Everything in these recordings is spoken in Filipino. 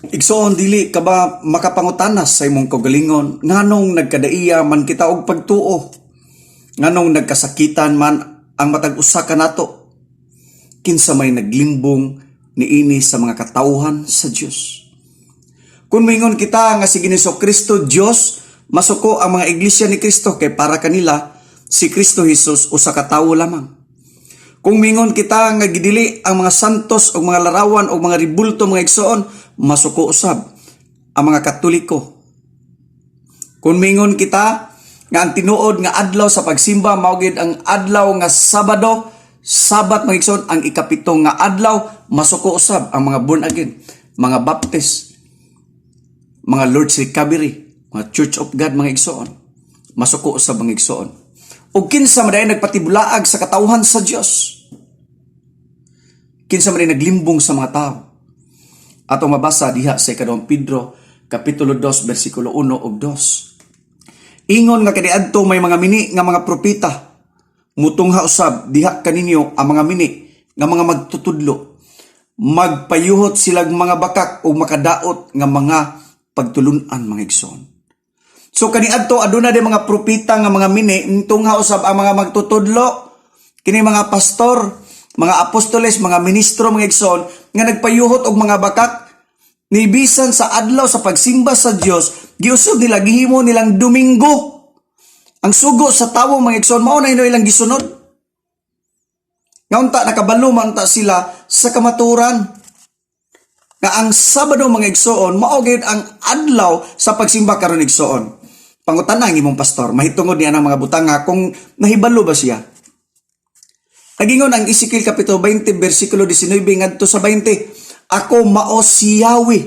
Igsoon dili ka ba makapangutanas sa imong kaugalingon nganong nagkadaiya man kita og pagtuo, nganong nagkasakitan man ang matag usa ka nato, kinsa may naglimbong niini sa mga katawhan sa Dios. Kung mingon kita nga si Ginoong Kristo Dios, masuko ang mga iglesia ni Kristo kay para kanila si Kristo Jesus usa ka tawo lamang. Kung mingon kita nga gidili ang mga santos o mga larawan o mga ribulto mga igsoon, masuko usab ang mga Katoliko. Kung mingon kita nga ang tinuod nga adlaw sa pagsimba mao gid ang adlaw nga Sabado, Sabat mga igsoon, ang ikapito nga adlaw, masuko usab ang mga born again, mga Baptist, mga Lord's Recovery, mga Church of God mga igsoon, masuko usab mga igsoon. O kinsa man nagpatibulaag sa katawhan sa Dios, kinsa man naglimbong sa mga tao. Ato mabasa diha sa 2 Pedro kapitulo 2 bersikulo 1 ug 2. Ingon nga kaniadto may mga mini nga mga propeta, mutungha usab diha kaninyo ang mga mini nga mga magtutudlo, magpayuhot silag mga bakak o makadaot nga mga pagtulunan mga igsoon. So kaniadto aduna de mga propeta nga mga mini, tungha usab ang mga magtutudlo, kini mga pastor, mga apostoles, mga ministro mga igsoon nga nagpayuhot og mga bakak nibisan sa adlaw sa pagsimba sa Dios, giusab nila gihimo nilang Domingo. Ang sugo sa tawo mga igsoon mao na ilang gisunod. Nga unta nakabalo man ta sila sa kamaturan. Nga ang Sabado mga igsoon mao gid ang adlaw sa pagsimba karon igsoon. Pangutana ang imong pastor, mahitungod niya ng mga butanga kung nahibalo ba siya. Nagingon ang Ezekiel kapitulo 20 bersikulo 19 ngadto sa 20, ako mao si Yahweh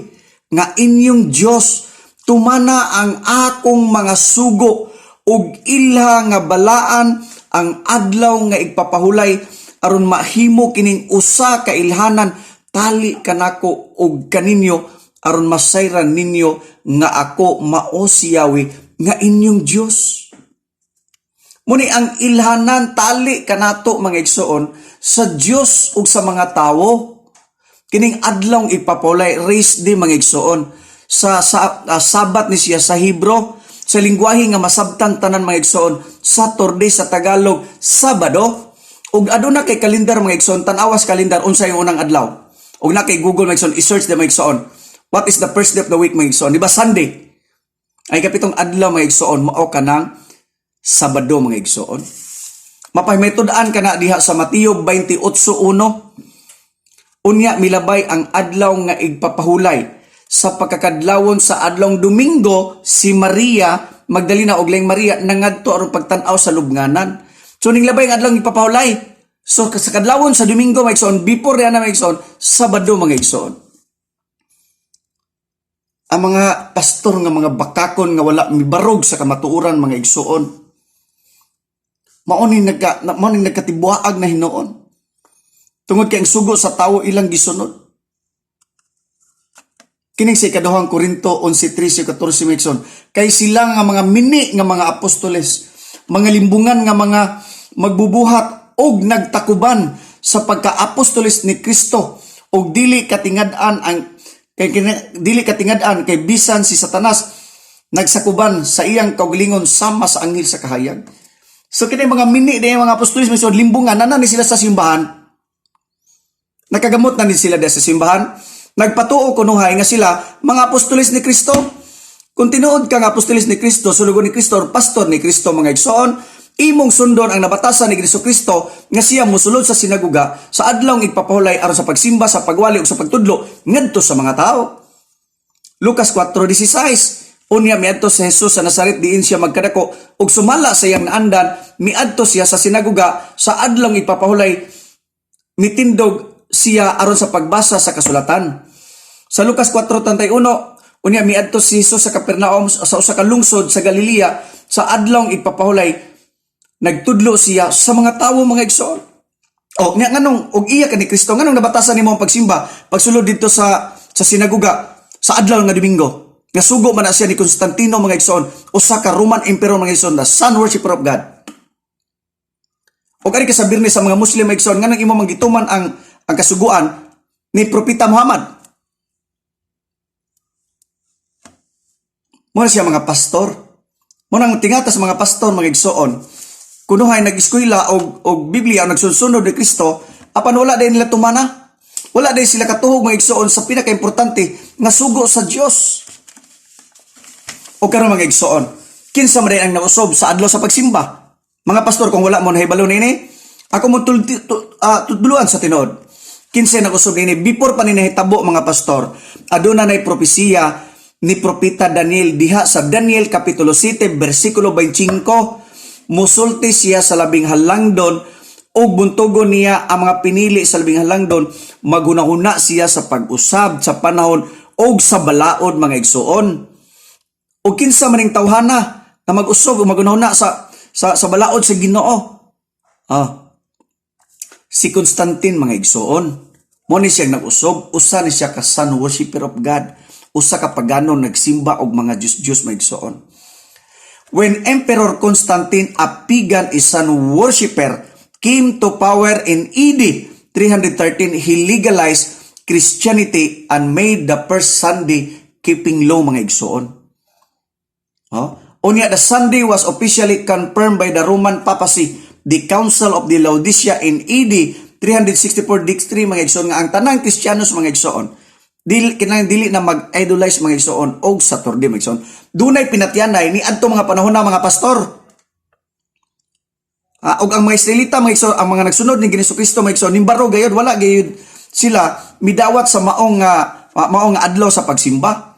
nga inyong Dios, tumana ang akong mga sugo ug ilha nga balaan ang adlaw nga igpapahulay aron mahimo kining usa ka ilhanan tali kanako ug kaninyo aron masayran ninyo nga ako mao si Yahweh nga inyong Dios. Muni ang ilhanan tali kanato mga igsoon sa Dios ug sa mga tawo. Kining adlaw ipapulay race di mga igsoon sa Sabat ni siya sa Hebro, sa lingwahe nga masabtan tanan mga igsoon, Saturday sa Tagalog, Sabado. Ug aduna kay kalendar mga igsoon, tan-awas kalendar unsa yung unang adlaw. Ug na kay Google mga igsoon, i-search di mga igsoon, what is the first day of the week mga igsoon? Di ba Sunday? Ay kapitong adlaw mga igsoon mao kanang Sabado mga igsoon. Mapahimay-tud-an kana diha sa Mateo 28:1. Unya milabay ang adlaw nga igpapahulay sa pagkakadlawon sa adlawng Domingo, si Maria Magdalena og laing Maria nangadto aron pagtan-aw sa lubnganan. So ning labay ang adlaw igpapahulay. So sa kadlawon sa Domingo mga igsoon, before na mga igsoon, Sabado mga igsoon. Ang mga pastor nga mga bakakon nga wala mibarog sa kamatuoran mga igsoon, mao ning nagkatibuaag na hinuon. Tungod kay ang sugo sa tawo ilang gisunod. Kining sa 2 Korinto 11:13-14 megson, kay sila nga mga mini nga mga apostoles, mga limbungan nga mga magbubuhat og nagtakuban sa pagka-apostoles ni Kristo og dili katingad-an kay bisan si Satanas nagsakuban sa iyang kaugalingon sama sa anghel sa kahayag. So kini mga mini de mga apostoles misod limbungan na ni sila sa simbahan. Nakagamot na ni sila sa simbahan. Nagpatuo kunuhay nga sila mga apostoles ni Kristo. Kung tinuod ka nga apostoles ni Kristo, sulugon ni Kristo, pastor ni Kristo mga igsoon, imong sundon ang nabatasan ni Kristo nga siya mosulod sa sinaguga sa adlaw ng igpapahulay aron sa pagsimba, sa pagwali ug sa pagtudlo ngadto sa mga tao. Lucas 4:16, unya miadto si Jesus sa Nazaret diin siya magkadako ug sumala sa iyang naandan, miadto siya sa sinaguga sa adlaw ng igpapahulay, mitindog siya aron sa pagbasa sa kasulatan. Sa Lucas 4:31, unya miadto si Jesus sa Capernaum sa usa ka lungsod sa Galilea sa adlaw ng igpapahulay, nagtudlo siya sa mga tawo mga igsoon. O nga nganong og iya ka ni Kristo, nganong nabatasan nimo ang pagsimba pagsulod dito sa sinaguga sa adlaw nga Domingo? Nga sugo man na siya ni Constantino mga igsoon, usa ka Roman emperor mga igsoon, the sun worshipper of God. O kani kasabir ni sa mga Muslim mga igsoon, nganong imo manggituman ang kasuguan ni Propeta Muhammad. Mo na siya mga pastor. Mo nang tingatas mga pastor mga igsoon. Kunuhay nag-eskwela og Biblia o nagsunod ni Kristo, apan wala din nila tumana. Wala din sila katuhog mga igsoon sa pinaka-importante nga sugo sa Dios. O karon mga igsoon, kinsa man ang nausob sa adlaw sa pagsimba? Mga pastor, kung wala mo nahibalo nini, ako mo tudluan sa tinuod. Kinsa nausob nini before pa ni nahitabo mga pastor. Aduna nay propesiya ni propeta Daniel diha sa Daniel kapitulo 7 bersikulo 25. Musulti siya sa labing halangdon ug buntugon niya ang mga pinili sa labing halangdon. Maghunahuna siya sa pag-usab sa panahon ug sa balaod mga igsoon. O kinsa maning tawhana na mag-usog o magunahuna sa balaod sa Ginoo. Si Constantine mga igsoon. Mo ni siya nag-usog, usa ni siya ka sun worshipper of God. Usa ka pagano nagsimba og mga Diyos mga igsoon. When Emperor Constantine, a pagan sun worshipper, came to power in AD 313, he legalized Christianity and made the first Sunday keeping law mga igsoon. Unya, the Sunday was officially confirmed by the Roman papacy, the Council of the Laodicea in AD 364 Dextri mga igsoon nga ang tanang Kristiyanos mga igsoon dili na mag-idolize mga igsoon og Saturday mga igsoon. Dunay pinatyanay ni adto mga panahon na mga pastor. Og ang mga Israelita mga igsoon, ang mga nagsunod ni Jesucristo mga igsoon, nimbaro gayud wala gayud sila midawat sa maong adlaw sa pagsimba.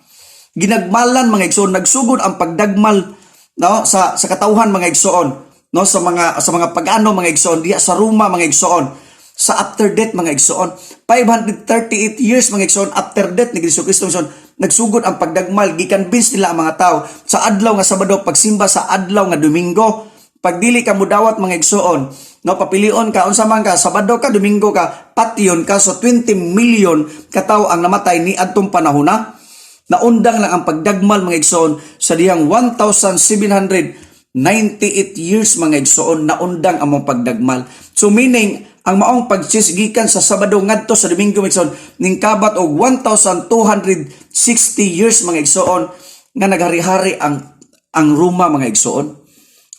Ginagmalan mga igsoon, nagsugod ang pagdagmal no sa katawhan mga igsoon no sa mga pag-ano mga igsoon diha sa Roma mga igsoon sa after death mga igsoon 538 years mga igsoon after death ni Jesucristo nagsugod ang pagdagmal, gikonvince nila ang mga tao sa adlaw nga Sabado pagsimba sa adlaw nga Domingo. Pagdili ka mudawat mga igsoon no papilion ka unsa man ka Sabado ka Domingo ka patyon ka so 20 million ka tawo ang namatay ni adtong panahona. Naundang lang ang pagdagmal mga igsoon sa dihang 1798 years mga igsoon naundang ang mga pagdagmal. So meaning ang maong pagsisgikan sa Sabado ngadto sa Domingo mga igsoon ningkabat og 1260 years mga igsoon nga naghari-hari ang Roma mga igsoon.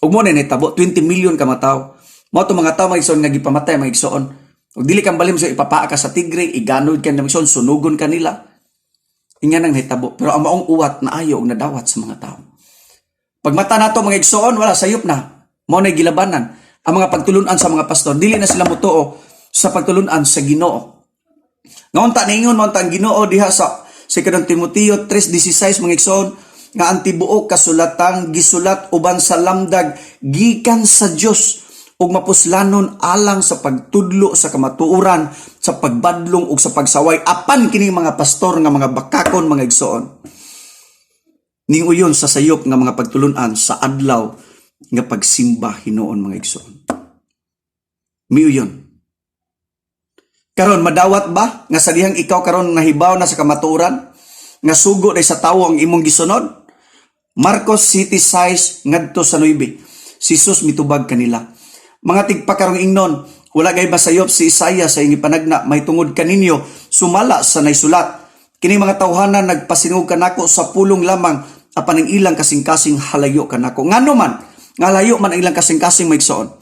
Ug mo na nitabo 20 million ka mga tawo. Mo to mga tawo mga igsoon nga gipamatay mga igsoon. Ug dili kang balim sa ipapaa ka sa tigre, iganod ka na igsoon, sunugon kanila. Ingan ang hitabo. Pero ang maong uwat na ayaw nadawat sa mga tao. Pagmata nato mga igsoon, wala sayop na. Mao na gilabanan. Ang mga pagtulunan sa mga pastor, dili na sila mutuo sa pagtulunan sa Ginoo. Ngaon ta ningon mo ang Ginoo diha sa 2 Timoteo 3:16 mga igsoon nga ang tibuok kasulatan gisulat uban sa lamdag gikan sa Dios ug mapuslanon alang sa pagtudlo sa kamatuoran, sa pagbadlong ug sa pagsaway apan kining mga pastor nga mga bakakon mga igsoon. Ning uyon sa sayop nga mga pagtulunan sa adlaw nga pagsimba hinuon mga igsoon. Miuyon. Karon madawat ba nga sa dihang ikaw karon nahibaw na sa kamatuoran nga sugo day sa tawo ang imong gisunod? Marcos 7:6 ngadto sa 9. Si Jesus mitubag kanila. Mga tigpakarong ingnon, wala gay basayop si Isaiah sa ingi panagna, may tungod kaninyo, sumala sa naisulat. Kini mga tawhana nagpasinog kanako sa pulong lamang, apan ang ilang kasing-kasing halayo kanako. Ngano man, nga layo man ang ilang kasing-kasing maigsoon.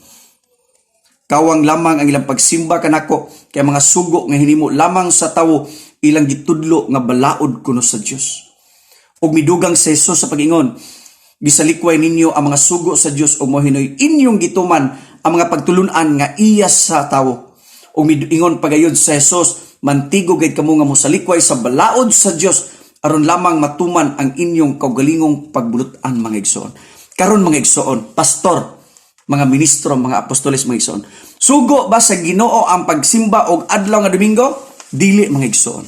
Kawang lamang ang ilang pagsimba kanako, kay mga sugo nga hinimo lamang sa tawo, ilang gitudlo nga balaod kuno sa Dios. Og midugang si Jesus sa pag-ingon, gisalikway ninyo ang mga sugo sa Dios ug mohinoy inyong gituman ang mga pagtulunan nga iya sa tawo. O ingon pagayod sa Jesus, mantigo gayud kamo nga mosalikway sa balaod sa Dios aron lamang matuman ang inyong kaugalingong pagbulutan mga igsoon. Karon mga igsoon, pastor, mga ministro, mga apostoles mga igsoon. Sugo ba sa Ginoo ang pagsimba og adlaw nga Domingo? Dili mga igsoon.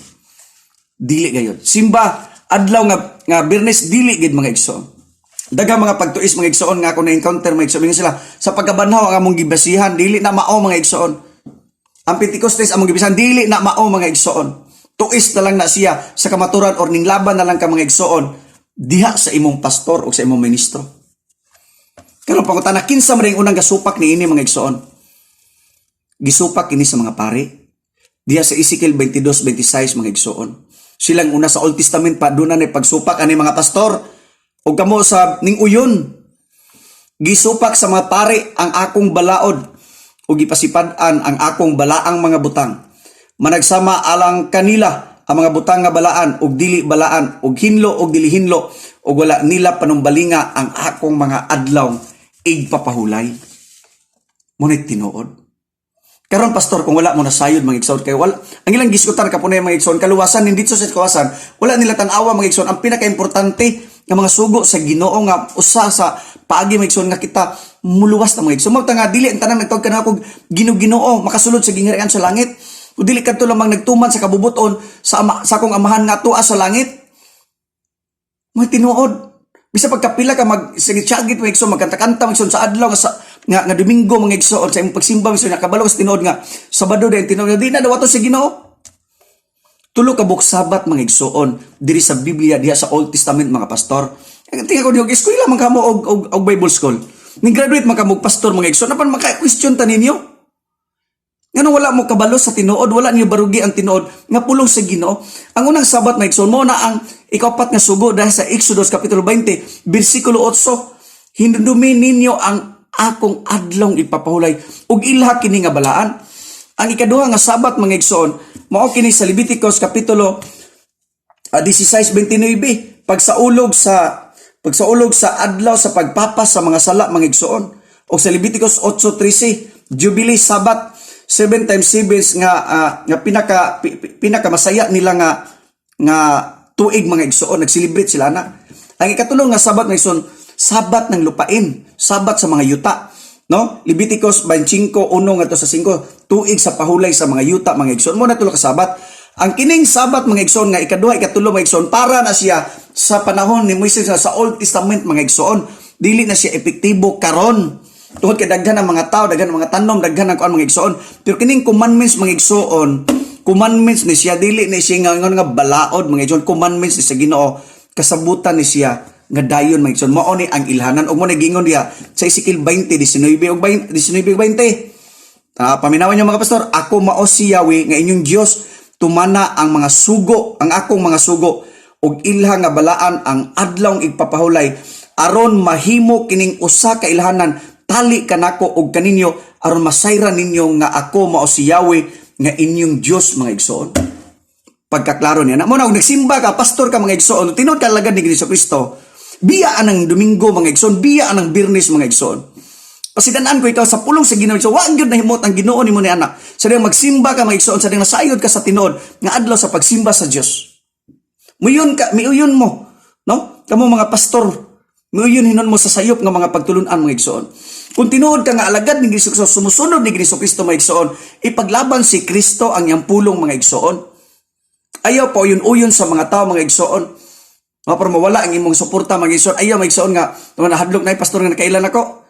Dili gayud. Simba adlaw nga Biyernes dili gid mga igsoon. Daghang mga pagtuis mga igsoon nga ako na-encounter mga igsoon sila sa pagkabanhaw ang among gibasihan dili na mao mga igsoon. Ang Pentecostes among gibasihan dili na mao mga igsoon. Tuis na lang na siya sa kamaturan or ning laban na lang ka mga igsoon diha sa imong pastor o sa imong ministro. Karon pangutana kinsa man ring unang gasupak niini mga igsoon? Gisupak ini sa mga pari. Diha sa Ezekiel 22:26 mga igsoon. Silang una sa Old Testament pa doon na pagsupak ani mga pastor. O kamo sa ning uyon, gisupak sa mga pari ang akong balaod o gipasipan-an ang akong balaang mga butang. Managsama alang kanila ang mga butang nga balaan ug dili balaan ug hinlo ug dili hinlo ug wala nila panumbalinga ang akong mga adlaw igpapahulay. Munit tinuod. Karon pastor, kung wala mo na sayod mga igsoon kay wala ang ilang giskutan kapunay mga igsoon kaluwasan nindito sa kawasan wala nila tan-awa mga igsoon ang pinakaimportante nga mga sugo sa Ginoo nga usa sa paagi mga igsoon nga kita muluwas na mga igsoon mo nga dili ang tanan nagtawag kanako Ginoo makasulod sa gingharian sa langit o dili kadto lamang nagtuman sa kabubuton sa akong amahan nga tuwa sa langit. Mga tinuod bisa pagkapila ka magsigit-sagit mga igsoon magkanta-kanta mga igsoon sa adlaw nga Domingo mga igsoon sa imong pagsimba mga igsoon nga kabalo sa tinuod nga Sabado din tinuod di na daw ato sa Ginoo. Tulo ka buok Sabat mga igsoon diri sa Biblia diha sa Old Testament mga pastor. Tingnan ko niyo eskwela man kamo og Bible school. Ning graduate man kamo pastor mga igsoon apan maka-question ta ninyo. Ngano wala mo kabalo sa tinuod, wala niyo barugi ang tinuod nga pulong sa Ginoo. Ang unang Sabat mga igsoon mo na ang ikapat nga sugo dahil sa Exodus kapitulo 20 bersikulo 8. Hindumin ninyo ang akong adlong ipapahulay ug ilha kini nga balaan. Ang ikaduha nga Sabat mga igsoon mao kini sa Leviticus kapitulo 16:29 pagsaulog sa adlaw sa pagpapas sa mga sala mga igsoon o sa Leviticus 8:13 Jubilee Sabat 7 times 7 nga pinaka masaya nila nga tuig mga igsoon nag-celebrate sila na. Ang ikatulong nga Sabat mga igsoon Sabat ng lupain, Sabat sa mga yuta, no? Leviticus 25:1 ngadto sa 5, tuig sa pahulay sa mga yuta mga igsoon. Mo na tulo ka Sabat. Ang kining Sabat mga igsoon nga ikaduha, ikatulo mga igsoon para na siya sa panahon ni Moises sa Old Testament mga igsoon. Dili na siya epektibo karon. Tungod kay daghan ang mga tao, daghan ang mga tanom, daghan ang mga igsoon. Pero kining commandments mga igsoon, commandments ni siya dili ni siya nga balaod mga igsoon, commandments ni sa Ginoo, kasabutan ni siya nga dayon mga igsoon. Mao ni ang ilhanan ug mo nagingon diha sa Ezekiel 20:19 ug 20. Paminawan niyo mga pastor, ako mao si Yahweh nga inyong Dios, tumana ang mga sugo, ang akong mga sugo ug ilha nga balaan ang adlaw igpapahulay aron mahimo kining usa ka ilhanan tali kanako ug kaninyo aron masayran ninyo nga ako mao si Yahweh nga inyong Dios mga igsoon. Pagkaklaro niya na mo na nagsimba ka pastor ka mga igsoon tinod ka lagad ni Kristo. Biya anang Domingo mga igsoon, biya anang Biyernes mga igsoon. Pasidanaan ko ikaw sa pulong sa Ginoo. So, wa gyud nahimot ang Ginoo nimo ni anak. Sa diyang magsimba ka mga igsoon, sa diyang nasayod ka sa tinuod nga adlaw sa pagsimba sa Dios. Miuyon mo, no? Kamo mga pastor, miuyon hinon mo sa sayop nga mga pagtulunan mga igsoon. Kung tinuod ka nga alagad ni Kristo, sumusunod ni Kristo mga igsoon, ipaglaban si Kristo ang iyang pulong mga igsoon. Ayaw pa uyon sa mga tao mga igsoon. Para mawala ang imong suporta mga igsoon. Ayaw mga igsoon nga nahadlok na pastor nga nakailan ako.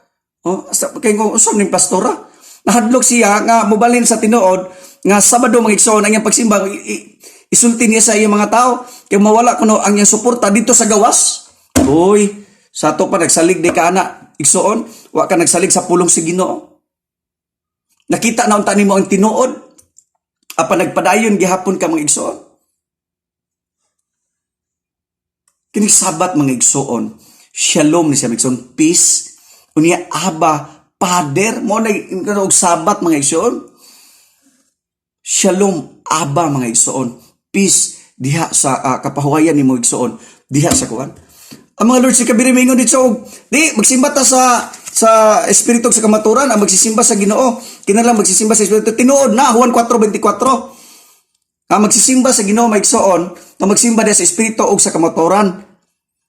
Kay ko usab ning pastora. Nahadlok siya nga mobalin sa tinuod nga Sabado mga igsoon ang iyang pagsimba isulti niya sa iyang mga tao kay mawala kuno ang iyang suporta dito sa gawas. Uy, sa to pa nagsalig di ka ana igsoon, wa ka nagsalig sa pulong si Ginoo. Nakita na unta nimo ang tinuod apan nagpadayon gihapon ka mga igsoon. Kining Sabat mga igsoon, shalom ni siya mga igsoon, peace. Unya Aba, Father, mo na og Sabat mga igsoon. Shalom, Aba mga igsoon, peace diha sa kapahuwayan ni mo igsoon, diha sa kuan. Ang mga Lord si kabirimingon dito di magsimba ta sa espiritu sa kamaturan, ang magsisimba sa Ginoo, kinahanglan magsisimba sa espiritu tinuod na Juan 4:24. Magsisimba sa Ginoo mga igsoon, na magsimba diha sa espiritu ug sa kamaturan.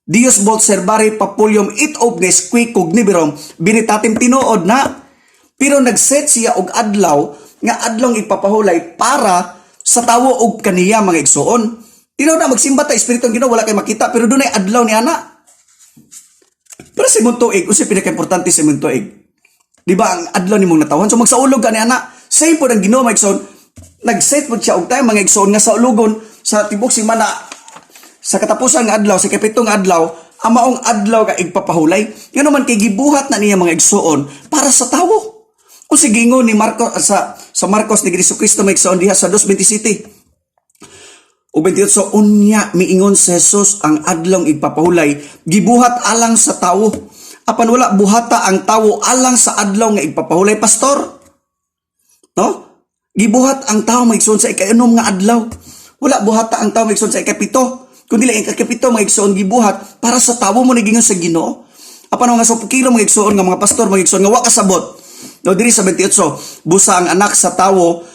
Dios volt servare papulium it obnes qui cogniberum binitatim tinuod na. Pero nagset siya og adlaw nga adlong ipapahulay para sa tawo og kaniya mga igsoon. Tinuod na magsimba ta espiritu ng Ginoo wala kay makita pero dunay adlaw ni ana. Pero sa imong tuig, unsay pinaka-importante sa imong tuig? Di ba ang adlaw nimong natawhan? So magsaulog ka ni ana. Say po ng Ginoo mga igsoon, nag-set po siya og time mga igsoon nga sa ulogon sa tibok semana sa katapusan nga adlaw, sa kapitong adlaw, ang maong adlaw ka igpapahulay. Yun naman kay gibuhat na niya mga igsoon para sa tawo. Kung sigingon ni Marcos sa Marcos ni Kristo mga igsoon diha sa 2:27. O 28, unya miingon si Jesus ang adlong igpapahulay, gibuhat alang sa tawo. Apan wala buhata ang tawo alang sa adlaw nga igpapahulay, pastor. No? Gibuhat ang tawo maigsoon sa ikainom nga adlaw. Wala buhata ang tawo maigsoon sa ikapito. Kundi lang ikapito maigsoon gibuhat para sa tawo mo nagingon sa Ginoo. Apan mga supukilo maigsoon nga mga pastor maigsoon nga wa kasabot. No, diri sa 28, busa ang anak sa tawo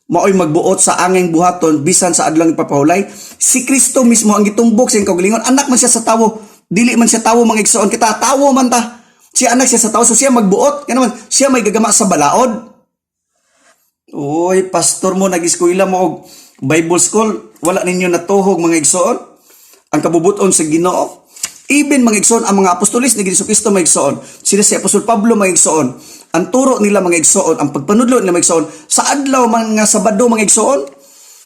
maoy magbuot sa angeng buhaton bisan sa adlang ipapahulay. Si Kristo mismo ang gitumbok sa kaugalingon. Anak man siya sa tawo, dili man siya tawo mga igsoon. Kita tawo man ta. Siya anak siya sa tawo, so siya magbuot. Kaya naman, siya may gagama sa balaod. Uy, pastor mo, nag-eskwela mo og Bible school, wala ninyo natuhog mga igsoon. Ang kabubuton sa Ginoo. Even mga igsoon, ang mga apostolis ni Jesucristo mga igsoon, sila si Apostol Pablo mga igsoon, ang turo nila mga igsoon, ang pagpanudlo nila mga igsoon, sa adlaw mga Sabado mga igsoon,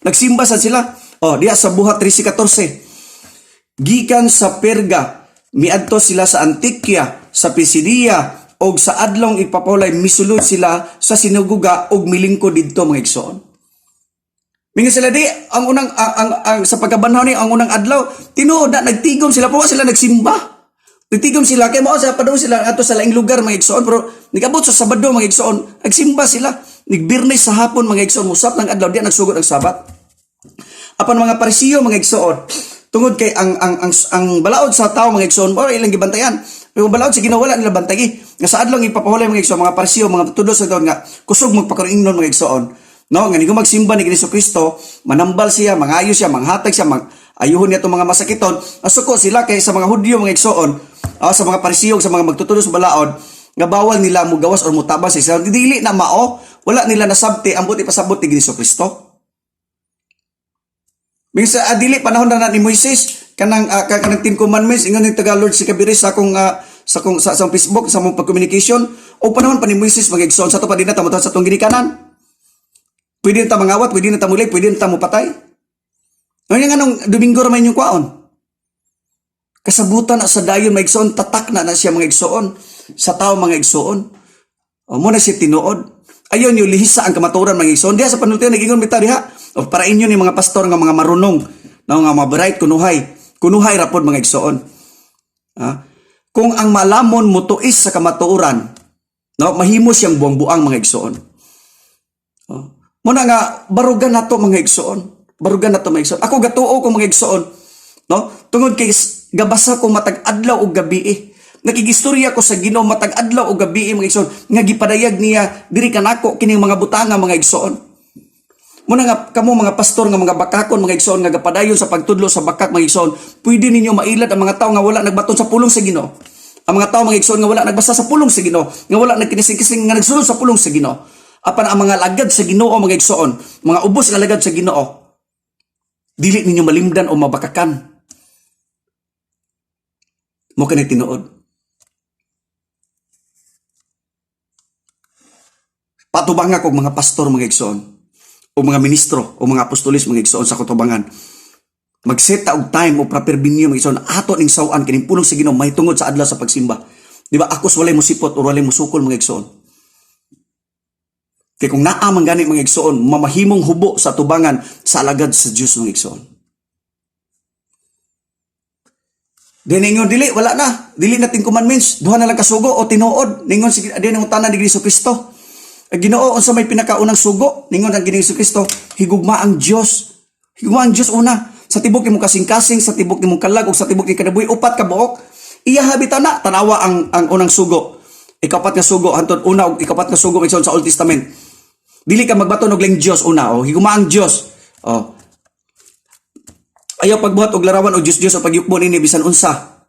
nagsimba sila. Diya sa buhat 13:14. Gikan sa Perga, miadto sila sa Antikya, sa Pisidia, og sa adlong ipapahulay misulod sila sa sinagoga og milingkod didto mga igsoon. Mingon sila di ang unang ang sa pagkabanhaw ni ang unang adlaw tinuod na nagtigom sila po sila nagsimba. Nagtigom sila kay mao sa padaw sila ato sa laing lugar mga igsoon pero nigabot sa Sabado mga igsoon nagsimba sila. Nigbirnes sa hapon mga igsoon usap ng adlaw di nagsugod ang Sabat. Apan mga Parisiyo mga igsoon tungod kay ang balaod sa tao mga igsoon o ilang gibantayan. Pero balaod sa Ginoo wala nila bantagi. Nga sa adlaw ipapahulay mga igsoon mga Parisiyo mga tudlo sa taon nga kusog magpakaringnon mga igsoon. No, nga nigo magsimba ni Jesucristo, manambal siya, mangayo siya, manghatag siya, ayuhon niya itong mga masakiton. Asuko sila kay sa mga Hudyo mga igsoon, sa mga Parisiyo, sa mga magtutulo sa balaod, nga bawal nila mo gawas or mutabas sa Israel. Dili na mao, wala nila nasabti ang buti pasabot ni Jesucristo. Minsan dili panahon na ni Moises kanang 10 commandments ingon ni Tagalog si Kabiris sa akong sa Facebook sa mong pag-communication o panahon pa ni Moises mag-igsoon sa to pa din na tamo sa tong ginikanan. Pwede na ta mangawat, pwede na ta mulig, pwede na ta mupatay. Ano yung anong Domingo raman yung kwaon? Kasabutan na sa dayon mga igsoon, tatak na siya mga igsoon, sa tao mga igsoon. Muna siya tinuod. Ayon yung lihisa ang kamaturan mga igsoon. Diya sa panultihan, nag-ingon bita diha. O para inyo ni mga pastor nga mga marunong, nga mga bright, kunuhay rapod mga igsoon. Kung ang malamon mo tuis sa kamaturan, mahimo siyang buang-buang mga igsoon. Muna nga, barugan na to mga igsoon. Barugan na to mga igsoon. Ako gatuo ko mga igsoon. No? Tungod kay gabasa ko matag adlaw o gabi. Nakigistorya ko sa Ginoo matag adlaw o gabi mga igsoon. Nga gipadayag niya, diri kanako kining mga butanga mga igsoon. Muna nga, kamo mga pastor nga mga bakakon mga igsoon nga gapadayon sa pagtudlo sa bakak mga igsoon. Pwede ninyo mailad ang mga tao nga wala nagbaton sa pulong sa Ginoo. Ang mga tao mga igsoon nga wala nagbasa sa pulong sa Ginoo. Nga wala nagkinising-kising nga nagsulod sa pulong sa Ginoo. Apan ang mga lagad sa Ginoo mga igsoon, mga ubos nga lagad sa Ginoo, dili ninyo malimdan o mabakakan. Mo kanay tinuod. Patubanga kog mga pastor mga igsoon, o mga ministro o mga apostolis mga igsoon sa kutubangan. Mag-set og time o proper venue mga igsoon, ato ning sawan kining pulong sa Ginoo mahitungod sa adlaw sa pagsimba. Di ba akos walay musipot o walay musukol mga igsoon. Kaya kung naamang gani mga igsoon, mamahimong hubo sa tubangan sa alagad sa Diyos mga igsoon. Ningon, dili, wala na. Dili natin commandments. Duha na lang kasugo o tinuod. Ningon, din ang utanan ni Jesucristo. Ginoo, unsa may pinakaunang sugo. Ningon ang Jesucristo, higugma ang Diyos. Higugma ang Diyos una. Sa tibok ni mong kasing-kasing, sa tibok ni mong kalag, o sa tibok ni kanabuhi, upat ka buok. Iya habitan na, tanawa ang unang sugo. Ikapat nga sugo, hantod una, o ikapat nga sugo, sa Old Testament. Dili ka magbaton og lang Dios una higuma ang Dios. Ayaw pagbuhat og larawan og Dios o pagyukbo nini bisan unsa.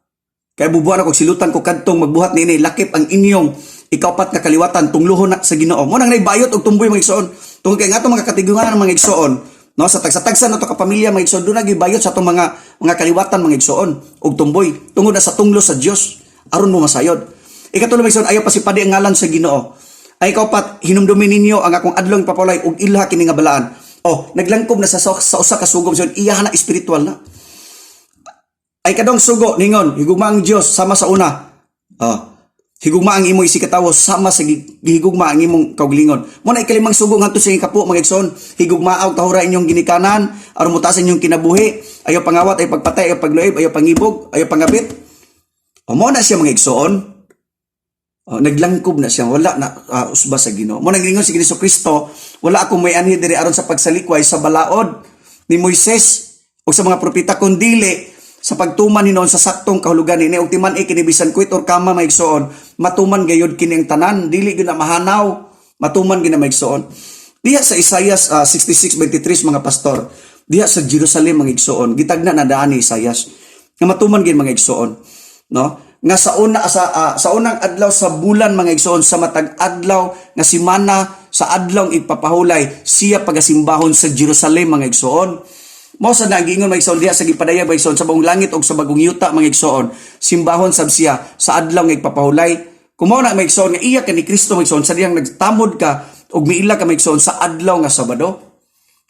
Kay bubuan ako silutan ko kadtong magbuhat nini lakip ang inyong ikapat nga kaliwatan tungluhon na sa Ginoo. Mo nang naibayot og tumboy mga igsoon. Tungod kay ngato mga katigungan mga igsoon, no sa tagsa-tagsa nato ka pamilya mga igsoon do nagibayot sa atong mga kaliwatan mga igsoon og tumboy tungod na sa tunglo sa Dios aron mo masayod. Ikatulo mga igsoon ayaw pa si padi ang ngalan sa Ginoo. Ay kaupat, hinumdumin ninyo ang akong adlong ipapalay og ilha kini nga balaan. Naglangkob na sa usa ka sugo so iya na espiritual na. Ay kadong sugo ningon, higugma ang Dios sama sa una. Higugma ang imong isikatawo sama sa gihigugma ang imong kaugalingon. Mo na ikalimang sugo ngadto sa inyong kapo mga igsoon. Higugmaaw tahura inyong ginikanan aron mutasan inyong kinabuhi. Ayaw pangawat, ayaw pagpatay, ayaw pagluib, ayaw pangibog, ayaw pangabit. O mo na siya mga igsoon. Naglangkob na siya, wala na usba sa Ginoo. Mo naglingon si Kristo, wala akong may anhi diri aron sa pagsalikway sa balaod ni Moises o sa mga propeta kundi sa pagtuman hinoon sa saktong kahulugan ini ug timan kinibisan kuit or kama maigsoon matuman gayud kini ang tanan dili gyud na mahanaw matuman gyud na maigsoon diha sa Isaias 66:23 mga pastor diha sa Jerusalem mga igsoon gitagna na daan ni Isaias nga matuman gyud mga igsoon no nga sa unang adlaw sa bulan mga igsoon sa matag adlaw nga simana sa adlaw ipapahulay siya pagasimbahon sa Jerusalem mga igsoon. Mao sa nagingon mga igsoon diha sa gipadayag mga igsoon sa buong langit ug sa bagong yuta mga igsoon simbahon sab siya sa adlaw nga ipapahulay kumaw na mga igsoon nga iya ka ni Kristo mga igsoon sa diyang nagtamod ka ug miila ka mga igsoon sa adlaw nga Sabado.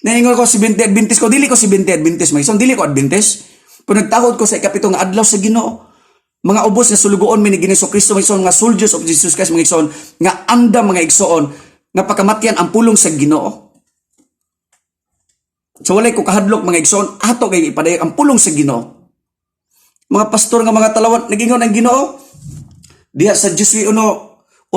Naingon ko si Adventist ko dili ko si Adventist mga igsoon dili ko Adventist pero nagtahod ko sa ikapito nga adlaw sa Ginoo. Mga ubos nga sulugoon mi ni Ginoong Kristo mga igsoon nga soldiers of Jesus Christ mga igsoon nga anda mga igsoon nga pakamatyan ang pulong sa Ginoo. So walay ko kahadlok mga igsoon ato kay ipadayag ang pulong sa Ginoo. Mga pastor nga mga talawan nagingon ang Ginoo diha sa Joshua 1:8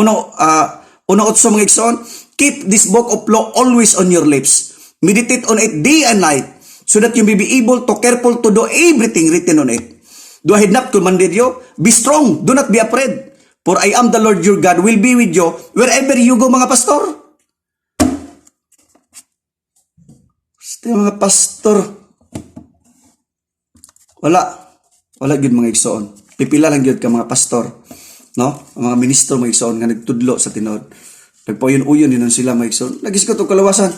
mga igsoon, keep this book of law always on your lips. Meditate on it day and night so that you may be able to careful to do everything written on it. Do I have not commanded you? Be strong, do not be afraid. For I am the Lord your God, will be with you wherever you go mga pastor. Mga pastor wala gyud mga igsoon pipila lang gyud ka mga pastor no mga ministro mga igsoon nga nagtudlo sa tinuod nagpayon-uyon din sila mga igsoon nagisgot og kalawasan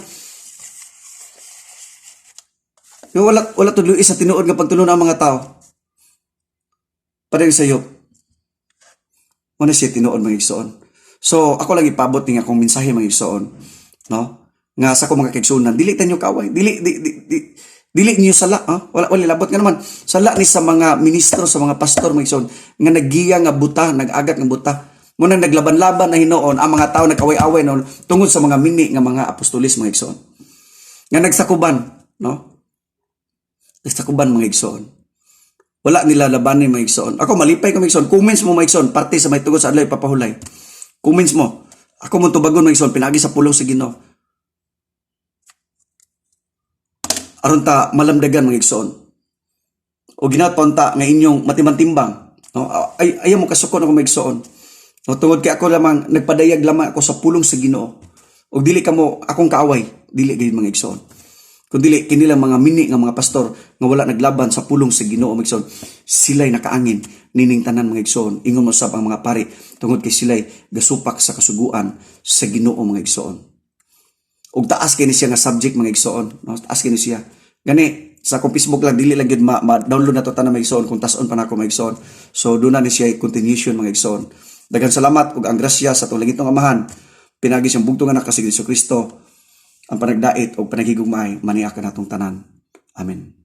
wala tudlo sa tinuod nga pagtulon ang mga tao padayong sayop wala siya tinuod mga igsoon so ako lang ipabot ni akong mensahe mga igsoon no nga sa ko mga kaigsunan dili tanyo kaway dili niyo sala wala labot nga naman sala ni sa mga ministro sa mga pastor mga igsoon nga naggiya nga buta nag-agat nga buta mo nang naglaban-laban na hinoon ang mga tao nagkaway-away noon tungod sa mga mini nga mga apostolis mga igsoon nga nagsakuban no nagsakuban mga igsoon wala nila labanin mga igsoon ako malipay ko mga igsoon comments mo mga igsoon parte sa may tugod sa adlaw ipapahulay comments mo ako mo tubagon mga igsoon pinagi sa pulong sa Ginoo aron ta malamdagan mga igsoon o ginataon ta nga inyong matiman-timbang no ayaw mo kasukon ako mga igsoon no tungod kay ako lamang nagpadayag lamang ako sa pulong sa Ginoo og dili kamo akong kaaway dili gayud mga igsoon kun dili kini lang mga mini nga mga pastor nga wala naglaban sa pulong sa Ginoo mga igsoon sila'y nakaangin nining tanan mga igsoon ingon mo sab ang mga pari tungod kay sila'y gasupak sa kasuguan sa Ginoo mga igsoon. Og taas kini siya nga subject mga igsoon no taas kini siya gani sa akong Facebook lang dili lang gyud ma-download na to tanan mga igsoon kung tas-on pa nako mga igsoon so do na ni siya continuation mga igsoon daghan salamat ug ang grasya sa atong langitong amahan pinagi siyang bugtong anak sa Kristo ang panagdait ug panagigugmaay maniakan natong tanan amen.